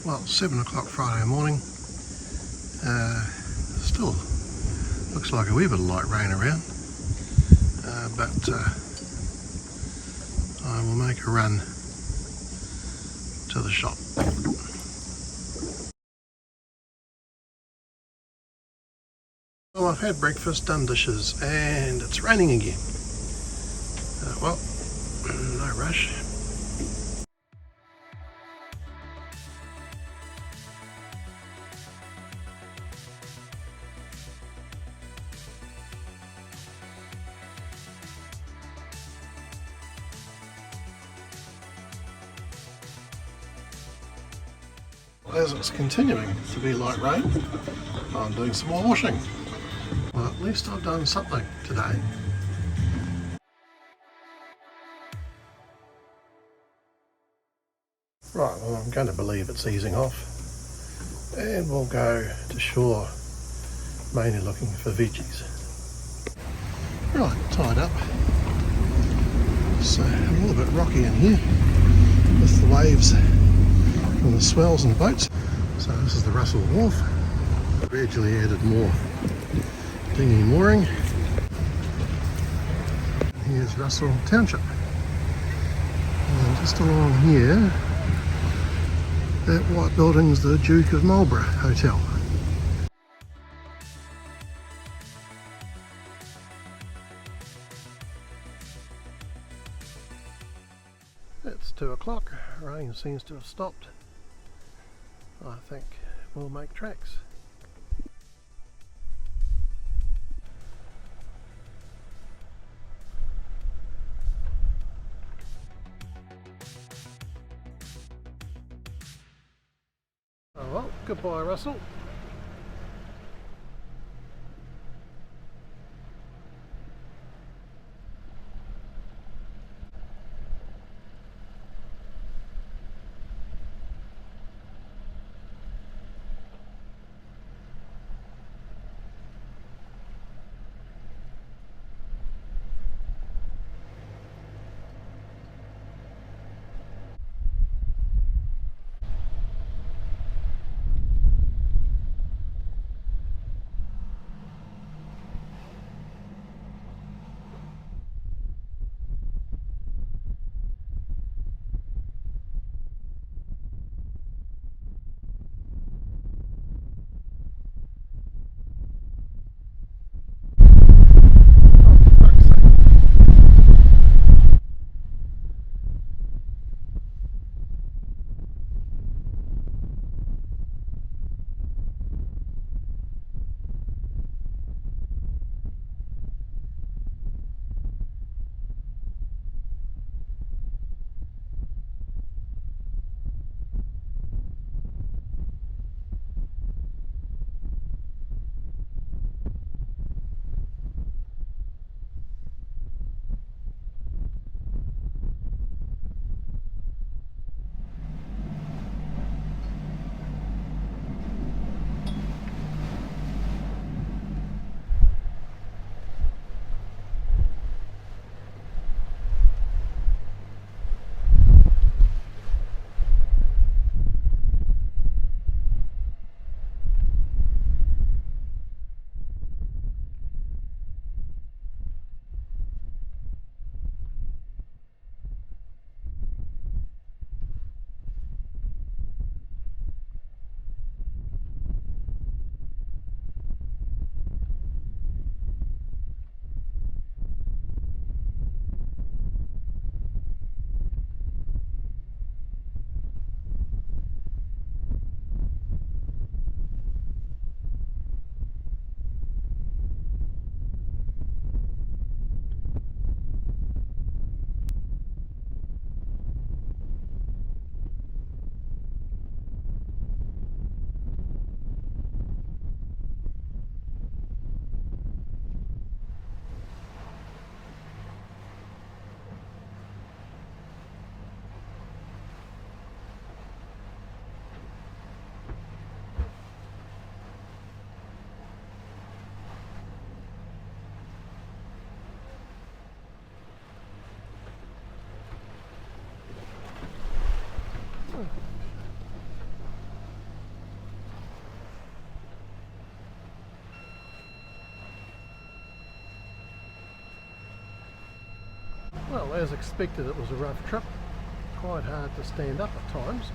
Well, 7 o'clock Friday morning. Still looks like a wee bit of light rain around, but I will make a run to the shop. Well, I've had breakfast, done dishes, and it's raining again. Well, no rush. As it's continuing to be light rain, I'm doing some more washing. Well, at least I've done something today. Right, well, I'm going to believe it's easing off, and we'll go to shore, mainly looking for veggies. Right, tied up. So a little bit rocky in here with the waves from the swells and the boats. So this is the Russell Wharf. Gradually added more dinghy mooring. Here's Russell Township. And just along here, that white building's the Duke of Marlborough Hotel. It's 2 o'clock, rain seems to have stopped. I think we'll make tracks. Oh well, goodbye Russell. Well, as expected, it was a rough trip, quite hard to stand up at times.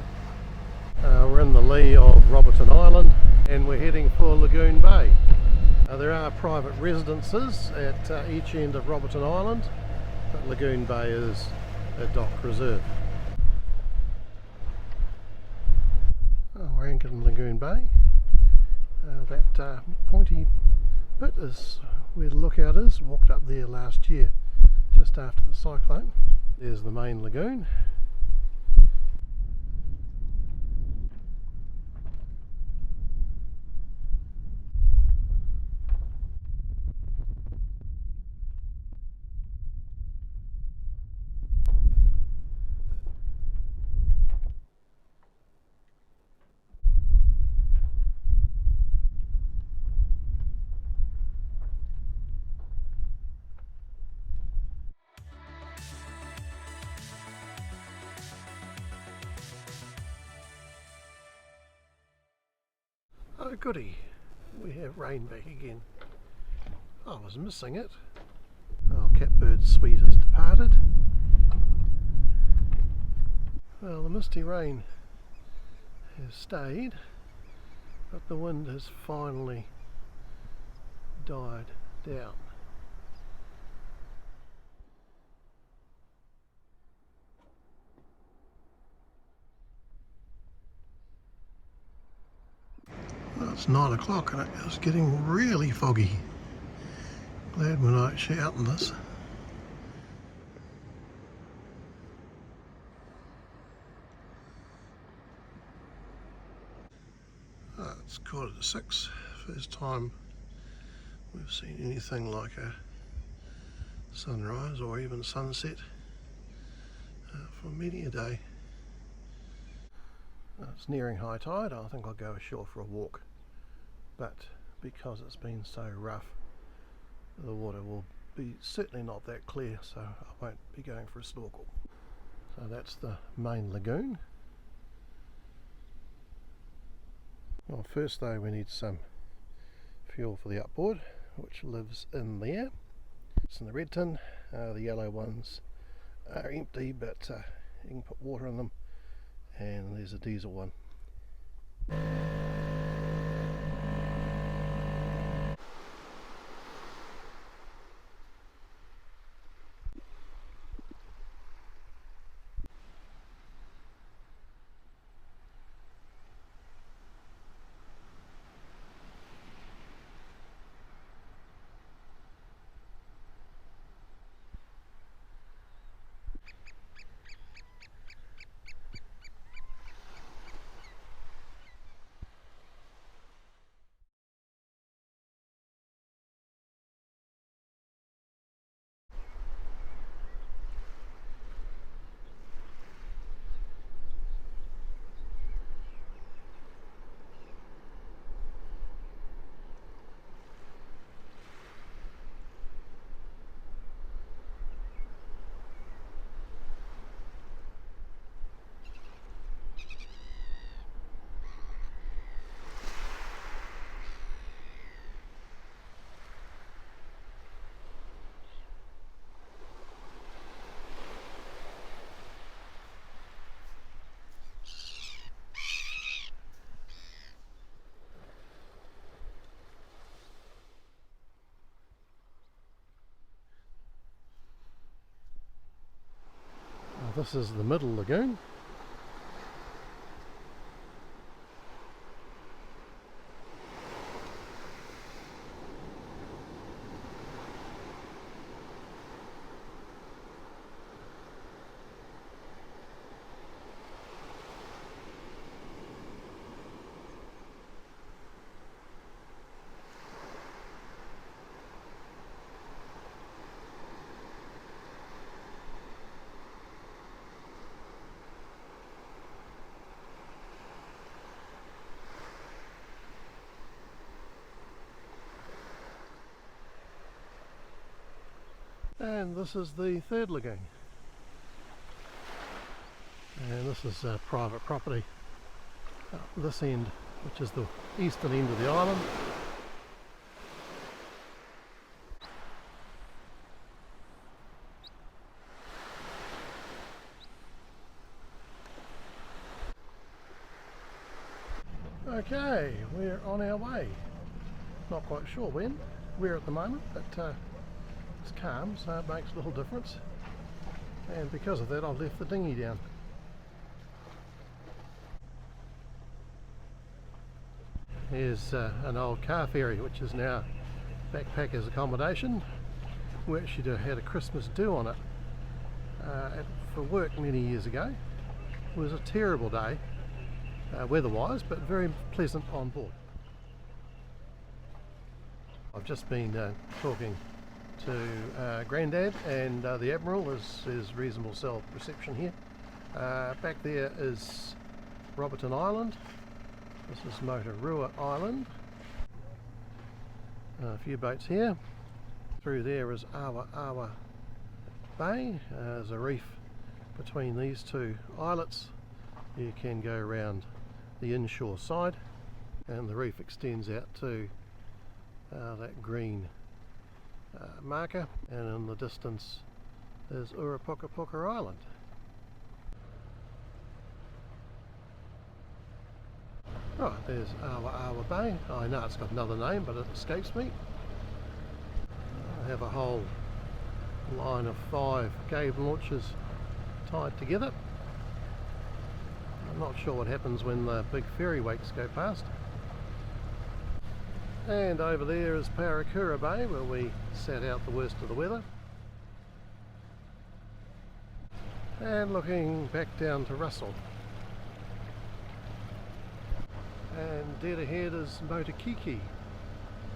We're in the lee of Roberton Island and we're heading for Lagoon Bay. There are private residences at each end of Roberton Island, but Lagoon Bay is a dock reserve. We're anchored in Lagoon Bay. That pointy bit is where the lookout is. Walked up there last year, just after the cyclone. There's the main lagoon. Oh goody, we have rain back again. I was missing it. Oh, catbird's suite has departed. Well, the misty rain has stayed, but the wind has finally died down. Well, it's 9 o'clock and it is getting really foggy. Glad we're not actually out in this. It's 6:15. First time we've seen anything like a sunrise or even sunset for many a day. It's nearing high tide. I think I'll go ashore for a walk, but because it's been so rough, the water will be certainly not that clear, so I won't be going for a snorkel. So that's the main lagoon. Well, first though, we need some fuel for the outboard, which lives in there. It's in the red tin. The yellow ones are empty, but you can put water in them, and there's a diesel one. This is the middle lagoon. And this is the third lagoon. And this is private property up this end, which is the eastern end of the island. Okay, we're on our way. Not quite sure when. We're at the moment, but it's calm, so it makes a little difference. And because of that, I've left the dinghy down. Here's an old car ferry, which is now backpackers accommodation. We actually had a Christmas do on it for work many years ago. It was a terrible day, weather-wise, but very pleasant on board. I've just been talking to Grandad and the Admiral. There's reasonable cell reception here. Back there is Roberton Island. This is Moturua Island. A few boats here. Through there is R Bay. There's a reef between these two islets. You can go around the inshore side, and the reef extends out to that green marker, and in the distance is R Tucker Island. Right, there's R Bay. I know it's got another name, but it escapes me. I have a whole line of 5 cable launchers tied together. I'm not sure what happens when the big ferry wakes go past. And over there is Parakura Bay, where we sat out the worst of the weather. And looking back down to Russell. And dead ahead is Moturua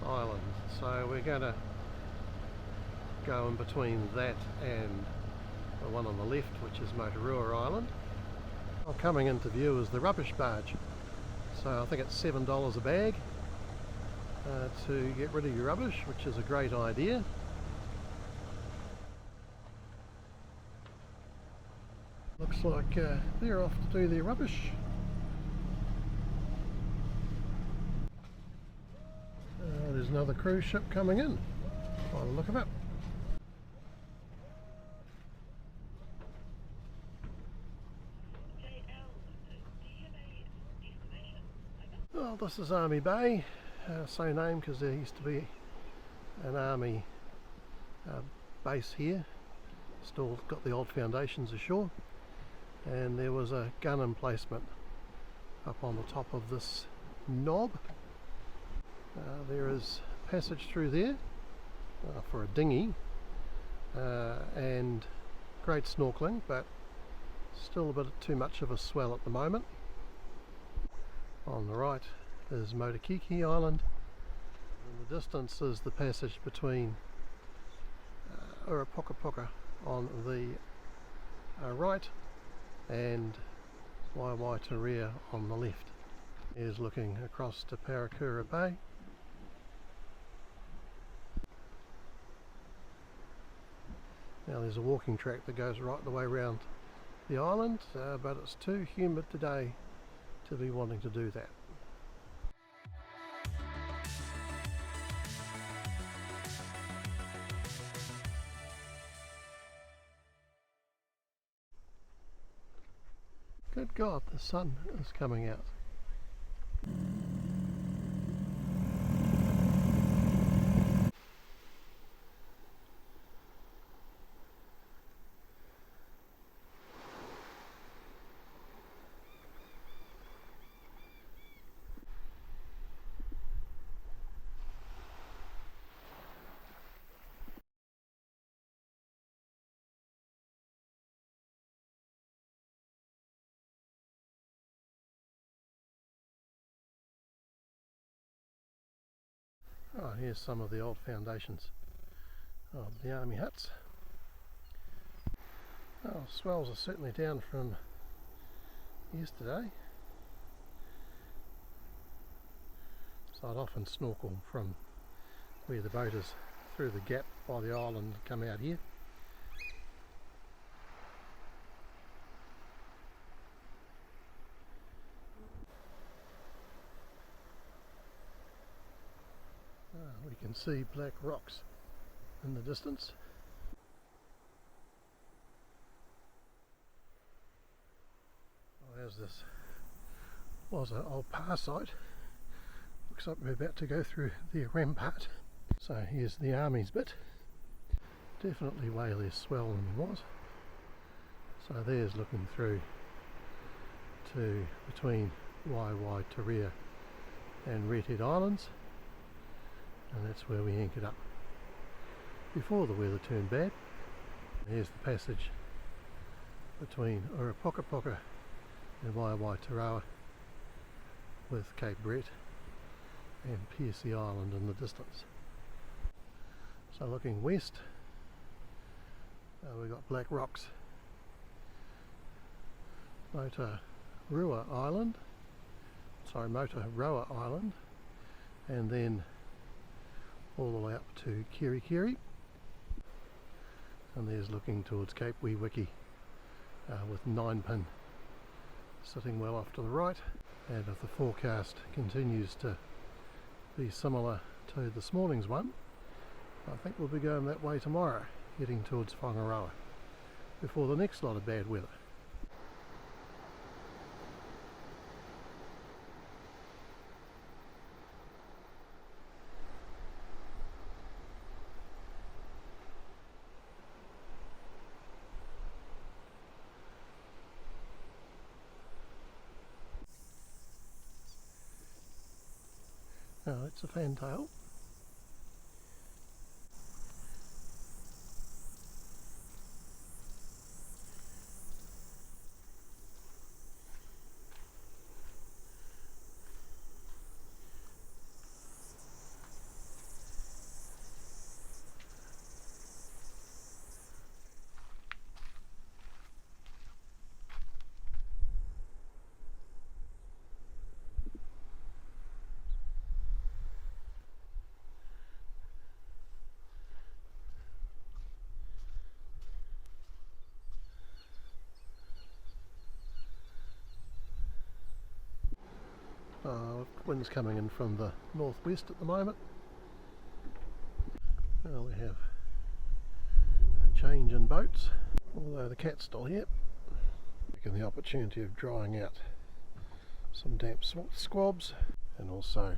Island, so we're going to go in between that and the one on the left, which is Moturua Island. Coming into view is the rubbish barge, so I think it's $7 a bag to get rid of your rubbish, which is a great idea. Looks like they're off to do their rubbish. There's another cruise ship coming in, by the look of it. Well, this is Army Bay, so named because there used to be an army base here. Still got the old foundations ashore, and there was a gun emplacement up on the top of this knob. There is passage through there for a dinghy, and great snorkeling, but still a bit too much of a swell at the moment. On the right is Moturua Island. In the distance is the passage between R Tucker on the right and Waiwai on the left. Here's looking across to Parakura Bay. Now there's a walking track that goes right the way around the island, but it's too humid today to be wanting to do that. Good God, the sun is coming out. Oh, here's some of the old foundations of the army huts. Oh, swells are certainly down from yesterday. So I'd often snorkel from where the boat is through the gap by the island and come out here. We can see black rocks in the distance. Oh, there's this, was an old power site. Looks like we're about to go through the rampart. So here's the army's bit. Definitely way less swell than there was. So there's looking through to between Moturua and Redhead Islands, and that's where we anchored up before the weather turned bad. Here's the passage between Urapoka and Moturua with Cape Brett and Piercy Island in the distance. So looking west, we've got Black Rocks, Moturua Island, and then all the way up to Kirikiri, and there's looking towards Cape Wee-Wiki with 9 Pin sitting well off to the right. And if the forecast continues to be similar to this morning's one, I think we'll be going that way tomorrow, heading towards Whangaroa before the next lot of bad weather. Now that's a fantail. Wind's coming in from the northwest at the moment. Now we have a change in boats, although the cat's still here. Taking the opportunity of drying out some damp squabs and also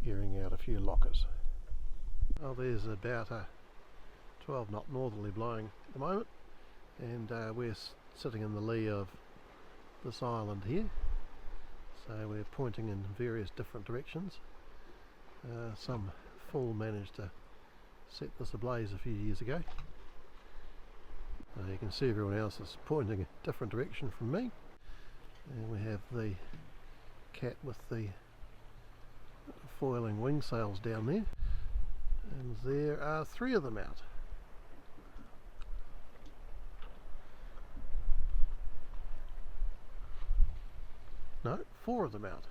airing out a few lockers. Well, there's about a 12 knot northerly blowing at the moment, and we're sitting in the lee of this island here. So we're pointing in various different directions. Some fool managed to set this ablaze a few years ago. You can see everyone else is pointing a different direction from me. And we have the cat with the foiling wing sails down there. And there are 3 of them out. No, 4 of them out.